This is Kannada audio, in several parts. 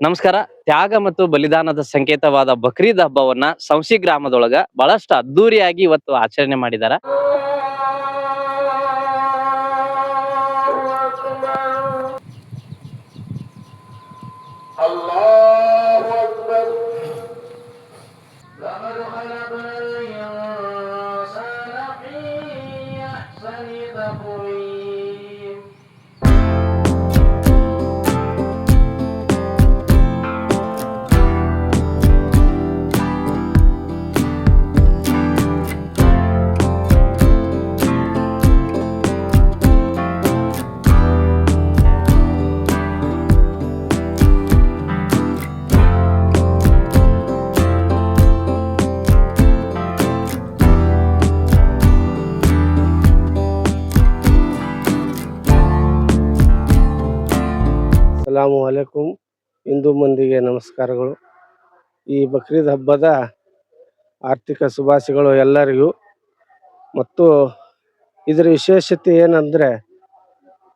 ನಮಸ್ಕಾರ. ತ್ಯಾಗ ಮತ್ತು ಬಲಿದಾನದ ಸಂಕೇತವಾದ ಬಕ್ರೀದ್ ಹಬ್ಬವನ್ನ ಸಂಶಿ ಗ್ರಾಮದೊಳಗ ಬಹಳಷ್ಟು ಅದ್ದೂರಿಯಾಗಿ ಇವತ್ತು ಆಚರಣೆ ಮಾಡಿದಾರ. ಸಲಾಮು ಅಲೈಕುಂ. ಹಿಂದೂ ಮಂದಿಗೆ ನಮಸ್ಕಾರಗಳು. ಈ ಬಕ್ರೀದ್ ಹಬ್ಬದ ಆರ್ಥಿಕ ಶುಭಾಶಯಗಳು ಎಲ್ಲರಿಗೂ. ಮತ್ತು ಇದರ ವಿಶೇಷತೆ ಏನಂದರೆ,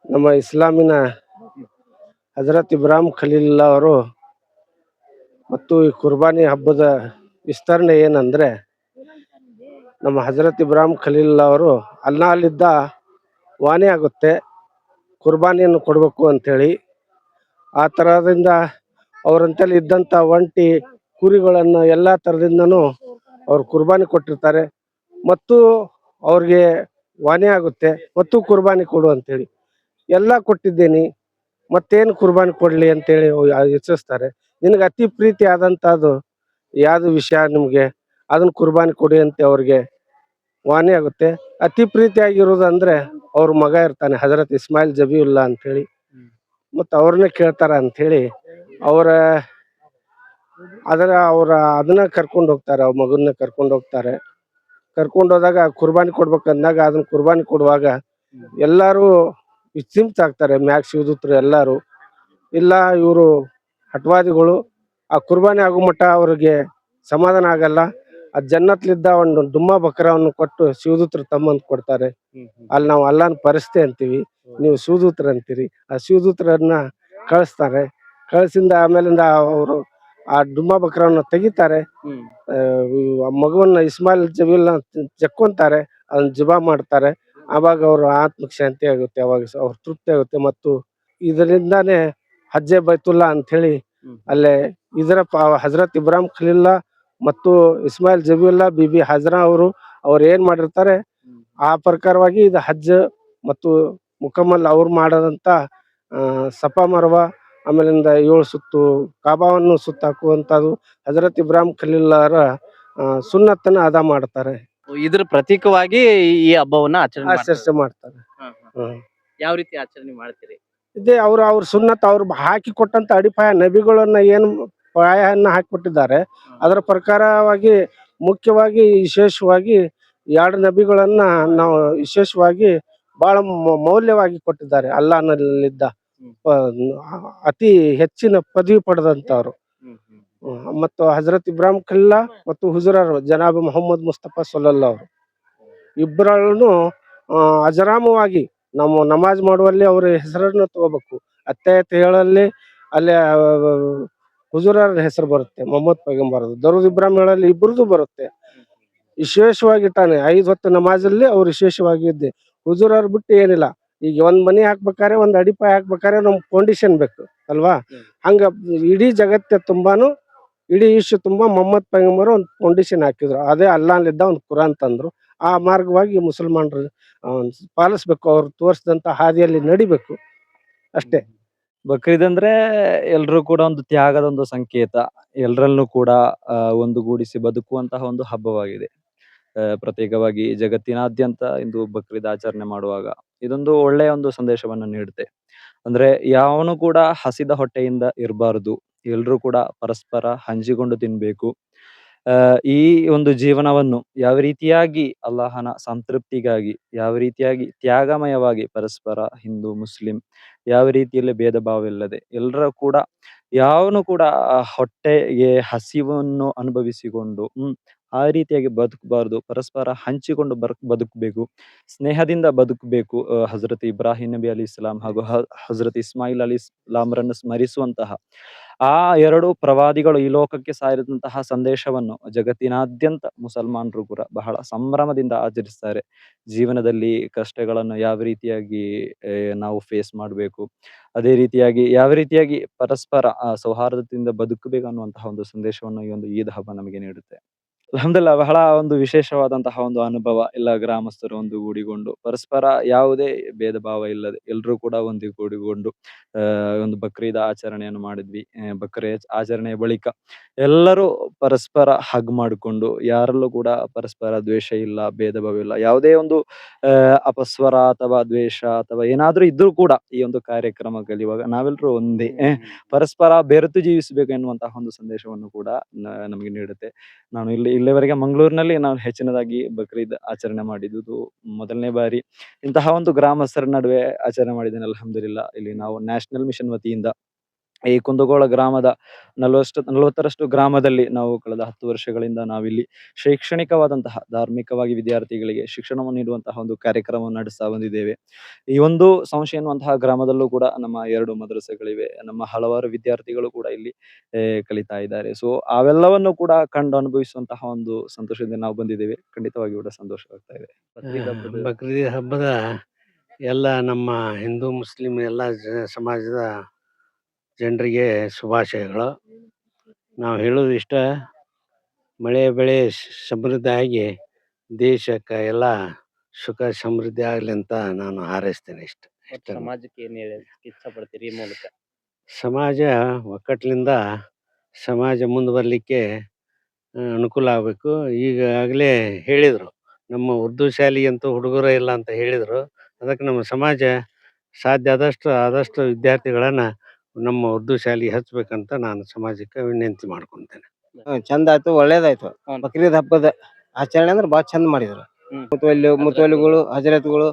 ನಮ್ಮ ಇಸ್ಲಾಮಿನ ಹಜರತ್ ಇಬ್ರಾಹಿಂ ಖಲೀಲುಲ್ಲಾ ಅವರು ಮತ್ತು ಈ ಕುರ್ಬಾನಿ ಹಬ್ಬದ ವಿಸ್ತರಣೆ ಏನಂದರೆ, ನಮ್ಮ ಹಜರತ್ ಇಬ್ರಾಹಿಂ ಖಲೀಲುಲ್ಲಾ ಅವರು ಅಲ್ಲಿದ್ದ ವಾಣಿ ಆಗುತ್ತೆ ಕುರ್ಬಾನಿಯನ್ನು ಕೊಡಬೇಕು ಅಂಥೇಳಿ. ಆ ಥರದಿಂದ ಅವರಂತಲ್ಲಿ ಇದ್ದಂಥ ಒಂಟಿ ಕುರಿಗಳನ್ನು ಎಲ್ಲ ಥರದಿಂದನೂ ಅವ್ರು ಕುರ್ಬಾನಿ ಕೊಟ್ಟಿರ್ತಾರೆ. ಮತ್ತು ಅವ್ರಿಗೆ ವಾಣಿ ಆಗುತ್ತೆ ಮತ್ತು ಕುರ್ಬಾನಿ ಕೊಡು ಅಂಥೇಳಿ. ಎಲ್ಲ ಕೊಟ್ಟಿದ್ದೀನಿ, ಮತ್ತೇನು ಕುರ್ಬಾನಿ ಕೊಡಲಿ ಅಂತೇಳಿ ಯೋಚಿಸ್ತಾರೆ. ನಿನಗೆ ಅತಿ ಪ್ರೀತಿ ಆದಂಥದ್ದು ಯಾವುದು ವಿಷಯ, ನಿಮಗೆ ಅದನ್ನು ಕುರ್ಬಾನಿ ಕೊಡಿ ಅಂತ ಅವ್ರಿಗೆ ವಾಣಿ ಆಗುತ್ತೆ. ಅತಿ ಪ್ರೀತಿಯಾಗಿರೋದು ಅಂದರೆ ಅವ್ರ ಮಗ ಇರ್ತಾನೆ ಹಜರತ್ ಇಸ್ಮಾಯಿಲ್ ಜಬೀವುಲ್ಲಾ ಅಂಥೇಳಿ. ಮತ್ತು ಅವ್ರನ್ನೇ ಕೇಳ್ತಾರ ಅಂಥೇಳಿ ಅದನ್ನ ಕರ್ಕೊಂಡು ಹೋಗ್ತಾರೆ. ಅವ್ರ ಮಗನ್ನ ಕರ್ಕೊಂಡು ಹೋಗ್ತಾರೆ. ಕರ್ಕೊಂಡು ಹೋದಾಗ ಕುರ್ಬಾನಿ ಕೊಡ್ಬೇಕಂದಾಗ ಅದನ್ನ ಕುರ್ಬಾನಿ ಕೊಡುವಾಗ ಎಲ್ಲರೂ ವಿಚಿಂತ ಆಗ್ತಾರೆ. ಮ್ಯಾಕ್ ಶಿವದೂತರು ಎಲ್ಲರೂ, ಇಲ್ಲ ಇವರು ಹಟ್ವಾದಿಗಳು, ಆ ಕುರ್ಬಾನಿ ಆಗೋ ಮಟ್ಟ ಅವ್ರಿಗೆ ಸಮಾಧಾನ ಆಗಲ್ಲ. ಆ ಜನ್ನತ್ಲಿದ್ದ ಒಂದು ಡುಮ್ಮ ಬಕರವನ್ನು ಕೊಟ್ಟು ಶಿವದೂತರು ತಮ್ಮಂತ ಕೊಡ್ತಾರೆ. ಅಲ್ಲಿ ನಾವು ಅಲ್ಲಾನ ಪರಿಸ್ಥಿತಿ ಅಂತೀವಿ, ನೀವು ಶಿವದೂತರ ಅಂತೀರಿ. ಆ ಶಿವದೂತರನ್ನ ಕಳಿಸ್ತಾರೆ. ಕಳಿಸಿಂದ ಆಮೇಲಿಂದ ಅವರು ಆ ಡುಮ್ಮ ಬಕರವನ್ನು ತೆಗಿತಾರೆ. ಮಗುವನ್ನ ಇಸ್ಮಾಯಿಲ್ ಜಬೀಲ್ನ ಜಕ್ಕೊಂತಾರೆ, ಅದನ್ನ ಜುಬಾ ಮಾಡ್ತಾರೆ. ಆವಾಗ ಅವ್ರ ಆತ್ಮಕ್ಕೆ ಶಾಂತಿ ಆಗುತ್ತೆ, ಅವಾಗ ಅವ್ರ ತೃಪ್ತಿ ಆಗುತ್ತೆ. ಮತ್ತು ಇದರಿಂದಾನೇ ಹಜ್ಜೆ ಬೈತುಲ್ಲಾ ಅಂಥೇಳಿ ಅಲ್ಲೇ ಹಜರತ್ ಇಬ್ರಾಹಿಂ ಖಲೀಲುಲ್ಲಾ ಮತ್ತು ಇಸ್ಮಾಯಿಲ್ ಜಬೀವುಲ್ಲಾ ಬಿಬಿ ಹಾಜರಾ ಅವ್ರು ಏನ್ ಮಾಡಿರ್ತಾರೆ, ಆ ಪ್ರಕಾರವಾಗಿ ಇದು ಹಜ್ ಮತ್ತು ಮುಕಮ್ಮಲ್ ಅವ್ರು ಮಾಡೋದಂತ ಸಫಾ ಮರ್ವಾ ಆಮೇಲಿಂದ 7 ಸುತ್ತು ಕಾಬಾವನ್ನು ಸುತ್ತಾಕುವಂಥದ್ದು ಹಜರತ್ ಇಬ್ರಾಹಿಂ ಖಲೀಲುಲ್ಲಾಹರ ಸುನ್ನತ್ತನ್ನ ಅದಾ ಮಾಡ್ತಾರೆ. ಇದ್ರ ಪ್ರತೀಕವಾಗಿ ಈ ಹಬ್ಬವನ್ನ ಆಚರಿಸಿ ಮಾಡ್ತಾರೆ. ಯಾವ ರೀತಿ ಆಚರಣೆ ಮಾಡ್ತೀರಿ? ಇದೇ ಅವ್ರ ಸುನ್ನತ್ ಅವ್ರು ಹಾಕಿ ಕೊಟ್ಟಂತ ಅಡಿಪಾಯ, ನಬಿಗಳನ್ನ ಏನು ಪಾಯನ್ನ ಹಾಕಿಕೊಟ್ಟಿದ್ದಾರೆ ಅದರ ಪ್ರಕಾರವಾಗಿ ಮುಖ್ಯವಾಗಿ ವಿಶೇಷವಾಗಿ 2 ನಬಿಗಳನ್ನ ನಾವು ವಿಶೇಷವಾಗಿ ಬಹಳ ಮೌಲ್ಯವಾಗಿ ಕೊಟ್ಟಿದ್ದಾರೆ. ಅಲ್ಲಾಹನಲ್ಲಿದ್ದ ಅತಿ ಹೆಚ್ಚಿನ ಪದವಿ ಪಡೆದಂತವ್ರು. ಮತ್ತು ಹಜರತ್ ಇಬ್ರಾಹಿಂ ಖಲೀಲುಲ್ಲಾ ಮತ್ತು ಹುಜುರರು ಜನಾಬ್ ಮೊಹಮ್ಮದ್ ಮುಸ್ತಫಾ ಸಲ್ಲಲ್ಲಾಹು ಅವರು ಇಬ್ಬರನ್ನು ಅಜರಾಮವಾಗಿ ನಾವು ನಮಾಜ್ ಮಾಡುವಲ್ಲಿ ಅವರ ಹೆಸರನ್ನು ತಗೋಬೇಕು. ಅತ್ತಾಹಿಯತ್ ಹೇಳಲ್ಲಿ ಅಲ್ಲಿ ಹುಜುರರ ಹೆಸರು ಬರುತ್ತೆ, ಮೊಹಮ್ಮದ್ ಪೈಗಂಬರದು. ದರೂದ್ ಇಬ್ರಾಹಿಂ ಹೇಳಲ್ಲಿ ಇಬ್ಬರದು ಬರುತ್ತೆ. ವಿಶೇಷವಾಗಿ ಇಟ್ಟಾನೆ 5 ಹೊತ್ತು ನಮಾಜಲ್ಲಿ ಅವ್ರು ವಿಶೇಷವಾಗಿ ಇದ್ದೆ. ಹುಜುರರ್ ಬಿಟ್ಟು ಏನಿಲ್ಲ. ಈಗ ಒಂದ್ ಮನೆ ಹಾಕ್ಬೇಕಾದ್ರೆ, ಒಂದ್ ಅಡಿಪಾಯ ಹಾಕ್ಬೇಕಾದ್ರೆ ನಮ್ ಫೌಂಡೇಶನ್ ಬೇಕು ಅಲ್ವಾ? ಹಂಗ ಇಡೀ ಜಗತ್ತೆ ತುಂಬಾನು, ಇಡೀ ವಿಶ್ವ ತುಂಬಾ ಮೊಹಮ್ಮದ್ ಪೈಗಂಬರ್ ಒಂದು ಫೌಂಡೇಶನ್ ಹಾಕಿದ್ರು. ಅದೇ ಅಲ್ಲಾಹ್ಲಿದ್ದ ಒಂದು ಕುರಾನ್ ತಂದ್ರು. ಆ ಮಾರ್ಗವಾಗಿ ಮುಸಲ್ಮಾನರು ಪಾಲಿಸ್ಬೇಕು, ಅವ್ರು ತೋರಿಸಿದಂತ ಹಾದಿಯಲ್ಲಿ ನಡಿಬೇಕು ಅಷ್ಟೇ. ಬಕ್ರೀದ್ ಅಂದ್ರೆ ಎಲ್ರೂ ಕೂಡ ಒಂದು ತ್ಯಾಗದ ಒಂದು ಸಂಕೇತ. ಎಲ್ಲರಲ್ಲೂ ಕೂಡ ಒಂದುಗೂಡಿಸಿ ಬದುಕುವಂತಹ ಒಂದು ಹಬ್ಬವಾಗಿದೆ. ಪ್ರತ್ಯೇಕವಾಗಿ ಜಗತ್ತಿನಾದ್ಯಂತ ಇಂದು ಬಕ್ರೀದ್ ಆಚರಣೆ ಮಾಡುವಾಗ ಇದೊಂದು ಒಳ್ಳೆಯ ಒಂದು ಸಂದೇಶವನ್ನು ನೀಡುತ್ತೆ. ಅಂದ್ರೆ ಯಾವನು ಕೂಡ ಹಸಿದ ಹೊಟ್ಟೆಯಿಂದ ಇರಬಾರದು. ಎಲ್ರೂ ಕೂಡ ಪರಸ್ಪರ ಹಂಚಿಕೊಂಡು ತಿನ್ಬೇಕು. ಈ ಒಂದು ಜೀವನವನ್ನು ಯಾವ ರೀತಿಯಾಗಿ ಅಲ್ಲಾಹನ ಸಂತೃಪ್ತಿಗಾಗಿ, ಯಾವ ರೀತಿಯಾಗಿ ತ್ಯಾಗಮಯವಾಗಿ ಪರಸ್ಪರ ಹಿಂದೂ ಮುಸ್ಲಿಂ ಯಾವ ರೀತಿಯಲ್ಲಿ ಭೇದ ಭಾವವಿಲ್ಲದೆ ಎಲ್ಲರ ಕೂಡ ಯಾವನು ಕೂಡ ಹೊಟ್ಟೆಗೆ ಹಸಿವನ್ನು ಅನುಭವಿಸಿಕೊಂಡು ಆ ರೀತಿಯಾಗಿ ಬದುಕಬಾರ್ದು. ಪರಸ್ಪರ ಹಂಚಿಕೊಂಡು ಬದುಕಬೇಕು. ಸ್ನೇಹದಿಂದ ಬದುಕಬೇಕು. ಹಜರತ್ ಇಬ್ರಾಹಿಂ ನಬಿ ಅಲಿಸ್ಲಾಂ ಹಾಗೂ ಹಜರತ್ ಇಸ್ಮಾಯಿಲ್ ಅಲಿಸ್ಲಾಂರನ್ನು ಸ್ಮರಿಸುವಂತಹ ಆ 2 ಪ್ರವಾದಿಗಳು ಈ ಲೋಕಕ್ಕೆ ಸಾರಿದಂತಹ ಸಂದೇಶವನ್ನು ಜಗತ್ತಿನಾದ್ಯಂತ ಮುಸಲ್ಮಾನರು ಕೂಡ ಬಹಳ ಸಂಭ್ರಮದಿಂದ ಆಚರಿಸ್ತಾರೆ. ಜೀವನದಲ್ಲಿ ಕಷ್ಟಗಳನ್ನು ಯಾವ ರೀತಿಯಾಗಿ ನಾವು ಫೇಸ್ ಮಾಡ್ಬೇಕು, ಅದೇ ರೀತಿಯಾಗಿ ಯಾವ ರೀತಿಯಾಗಿ ಪರಸ್ಪರ ಸೌಹಾರ್ದತೆಯಿಂದ ಬದುಕಬೇಕು ಅನ್ನುವಂತಹ ಒಂದು ಸಂದೇಶವನ್ನು ಈ ಒಂದು ಈದ್ ಹಬ್ಬ ನಮಗೆ ನೀಡುತ್ತೆ. ಅಲ್ಹಮ್ದುಲಿಲ್ಲಾಹ್, ಬಹಳ ಒಂದು ವಿಶೇಷವಾದಂತಹ ಒಂದು ಅನುಭವ. ಎಲ್ಲ ಗ್ರಾಮಸ್ಥರು ಒಂದುಗೂಡಿಕೊಂಡು ಪರಸ್ಪರ ಯಾವುದೇ ಭೇದ ಭಾವ ಇಲ್ಲದೆ ಎಲ್ರೂ ಕೂಡ ಒಂದುಗೂಡಿಕೊಂಡು ಒಂದು ಬಕ್ರೀದ್ ಆಚರಣೆಯನ್ನು ಮಾಡಿದ್ವಿ. ಬಕ್ರೀದ್ ಆಚರಣೆಯ ಬಳಿಕ ಎಲ್ಲರೂ ಪರಸ್ಪರ ಹಗ್ ಮಾಡಿಕೊಂಡು, ಯಾರಲ್ಲೂ ಕೂಡ ಪರಸ್ಪರ ದ್ವೇಷ ಇಲ್ಲ, ಭೇದ ಭಾವ ಇಲ್ಲ. ಯಾವುದೇ ಒಂದು ಅಪಸ್ವರ ಅಥವಾ ದ್ವೇಷ ಅಥವಾ ಏನಾದ್ರೂ ಇದ್ರೂ ಕೂಡ ಈ ಒಂದು ಕಾರ್ಯಕ್ರಮ ಕಲಿಯುವಾಗ ನಾವೆಲ್ಲರೂ ಒಂದೇ, ಪರಸ್ಪರ ಬೆರೆತು ಜೀವಿಸಬೇಕು ಎನ್ನುವಂತಹ ಒಂದು ಸಂದೇಶವನ್ನು ಕೂಡ ನಮಗೆ ನೀಡುತ್ತೆ. ನಾನು ಇಲ್ಲಿವರೆಗೆ ಮಂಗಳೂರಿನಲ್ಲಿ ನಾನು ಹೆಚ್ಚಿನದಾಗಿ ಬಕ್ರೀದ್ ಆಚರಣೆ ಮಾಡಿದ್ದು ಮೊದಲನೇ ಬಾರಿ. ಇಂತಹ ಒಂದು ಗ್ರಾಮಸ್ಥರ ನಡುವೆ ಆಚರಣೆ ಮಾಡಿದ್ದೇನೆ ಅಲ್ಹಮ್ದುಲಿಲ್ಲಾ. ಇಲ್ಲಿ ನಾವು ನ್ಯಾಷನಲ್ ಮಿಷನ್ ವತಿಯಿಂದ ಈ ಕುಂದಗೋಳ ಗ್ರಾಮದ 40ರಷ್ಟು ಗ್ರಾಮದಲ್ಲಿ ನಾವು ಕಳೆದ 10 ವರ್ಷಗಳಿಂದ ನಾವಿಲ್ಲಿ ಶೈಕ್ಷಣಿಕವಾದಂತಹ, ಧಾರ್ಮಿಕವಾಗಿ ವಿದ್ಯಾರ್ಥಿಗಳಿಗೆ ಶಿಕ್ಷಣವನ್ನು ನೀಡುವಂತಹ ಒಂದು ಕಾರ್ಯಕ್ರಮವನ್ನು ನಡೆಸ್ತಾ ಬಂದಿದ್ದೇವೆ. ಈ ಒಂದು ಸಂಶಿ ಎನ್ನುವಂತಹ ಗ್ರಾಮದಲ್ಲೂ ಕೂಡ ನಮ್ಮ 2 ಮದ್ರಸೆಗಳಿವೆ. ನಮ್ಮ ಹಲವಾರು ವಿದ್ಯಾರ್ಥಿಗಳು ಕೂಡ ಇಲ್ಲಿ ಕಲಿತಾ ಇದ್ದಾರೆ. ಸೊ ಅವೆಲ್ಲವನ್ನು ಕೂಡ ಕಂಡು ಅನುಭವಿಸುವಂತಹ ಒಂದು ಸಂತೋಷದಿಂದ ನಾವು ಬಂದಿದ್ದೇವೆ. ಖಂಡಿತವಾಗಿ ಕೂಡ ಸಂತೋಷವಾಗ್ತಾ ಇದೆ. ಬಕ್ರೀದ್ ಹಬ್ಬದ ಎಲ್ಲ ನಮ್ಮ ಹಿಂದೂ ಮುಸ್ಲಿಂ ಎಲ್ಲ ಸಮಾಜದ ಜನರಿಗೆ ಶುಭಾಶಯಗಳು. ನಾವು ಹೇಳೋದು ಇಷ್ಟ, ಮಳೆ ಬೆಳೆ ಸಮೃದ್ಧಿ ಆಗಿ ದೇಶಕ್ಕೆ ಎಲ್ಲ ಸುಖ ಸಮೃದ್ಧಿ ಆಗಲಿ ಅಂತ ನಾನು ಹಾರೈಸ್ತೇನೆ. ಸಮಾಜಕ್ಕೆ ಏನ್ ಹೇಳಕ್ ಇಷ್ಟಪಡ್ತೀರಿ ಈ ಮೂಲಕ? ಸಮಾಜ ಒಕ್ಕಟ್ಲಿಂದ ಸಮಾಜ ಮುಂದೆ ಬರಲಿಕ್ಕೆ ಅನುಕೂಲ ಆಗಬೇಕು. ಈಗಾಗಲೇ ಹೇಳಿದರು, ನಮ್ಮ ಉರ್ದು ಶಾಲೆಗಂತೂ ಹುಡುಗರೇ ಇಲ್ಲ ಅಂತ ಹೇಳಿದರು. ಅದಕ್ಕೆ ನಮ್ಮ ಸಮಾಜ ಸಾಧ್ಯ ಆದಷ್ಟು ವಿದ್ಯಾರ್ಥಿಗಳನ್ನು ನಮ್ಮ ಉರ್ದು ಶಾಲೆಗೆ ಹಚ್ಬೇಕಂತ ನಾನು ಸಮಾಜಕ್ಕೆ ವಿನಂತಿ ಮಾಡ್ಕೊತೇನೆ. ಚಂದ ಆಯ್ತು, ಒಳ್ಳೇದಾಯ್ತು. ಹ್ಮ್. ಬಕ್ರೀದ್ ಹಬ್ಬದ ಆಚರಣೆ ಅಂದ್ರೆ ಬಾಳ ಚಂದ ಮಾಡಿದ್ರು. ಹ್ಮ್. ಮುತವಲ್ಲಿಗಳು ಹಜರತ್ಗಳು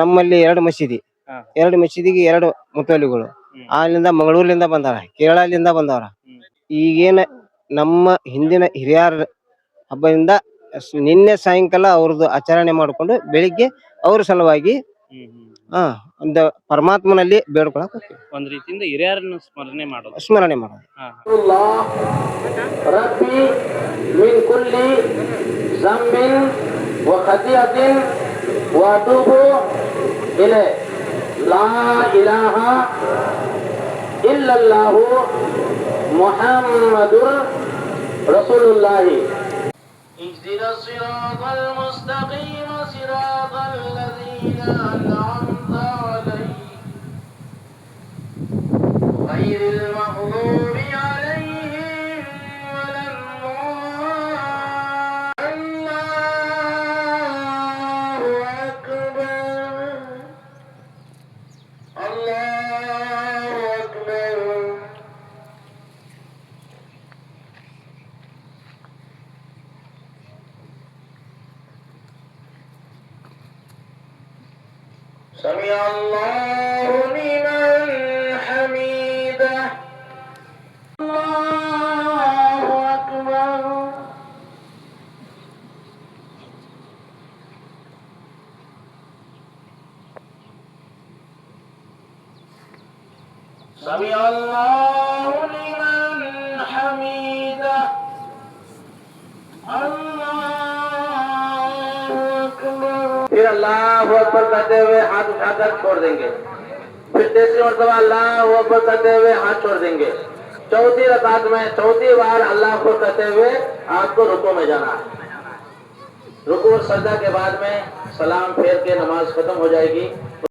ನಮ್ಮಲ್ಲಿ 2 ಮಸೀದಿ, ಹಾ. 2 ಮಸೀದಿಗೆ 2 ಮುತವಲ್ಲಿಗಳು. ಹ್ಮ್. ಅಲ್ಲಿಂದ ಮಂಗಳೂರ್ಲಿಂದ ಬಂದಾರ, ಕೇರಳದಿಂದ ಬಂದವ್ರ. ಹ್ಮ್. ಈಗೇನ ನಮ್ಮ ಹಿಂದಿನ ಹಿರಿಯರ ಹಬ್ಬದಿಂದ ನಿನ್ನೆ ಸಾಯಂಕಾಲ ಅವ್ರದ್ದು ಆಚರಣೆ ಮಾಡಿಕೊಂಡು ಬೆಳಿಗ್ಗೆ ಅವ್ರ ಸಲುವಾಗಿ ಒಂದು ಪರಮಾತ್ಮನಲ್ಲಿ ಬೇಡ್ಕೊಳಕ್ ಹೋಗ್ತೀವಿ. ಒಂದ್ ರೀತಿಯಿಂದ ಹಿರಿಯರನ್ನು ಸ್ಮರಣೆ ಮಾಡೋದು. ಸ್ಮರಣೆ ಮಾಡೋದು. ربي من كل ذنب وخطيئة وأتوب إليه لا إله إلا الله محمد رسول الله اهدنا الصراط المستقيم صراط الذين أنعمت عليهم غير المغضوب عليهم ولا الضالين. الله أكبر الله أكبر. سمع الله لمن حميده. الله أكبر. سمع الله لمن حميده. الله أكبر. फिर अल्लाह अकबर कहते हुए हाथ उठाकर छोड़ देंगे। फिर तीसरी मरतबा अल्लाह अकबर कहते हुए हाथ छोड़ देंगे। चौथी रकात में चौथी बार अल्लाह अकबर कहते हुए आपको रुको में जाना है। रुको और सजदा के बाद में सलाम फेर के नमाज खत्म हो जाएगी।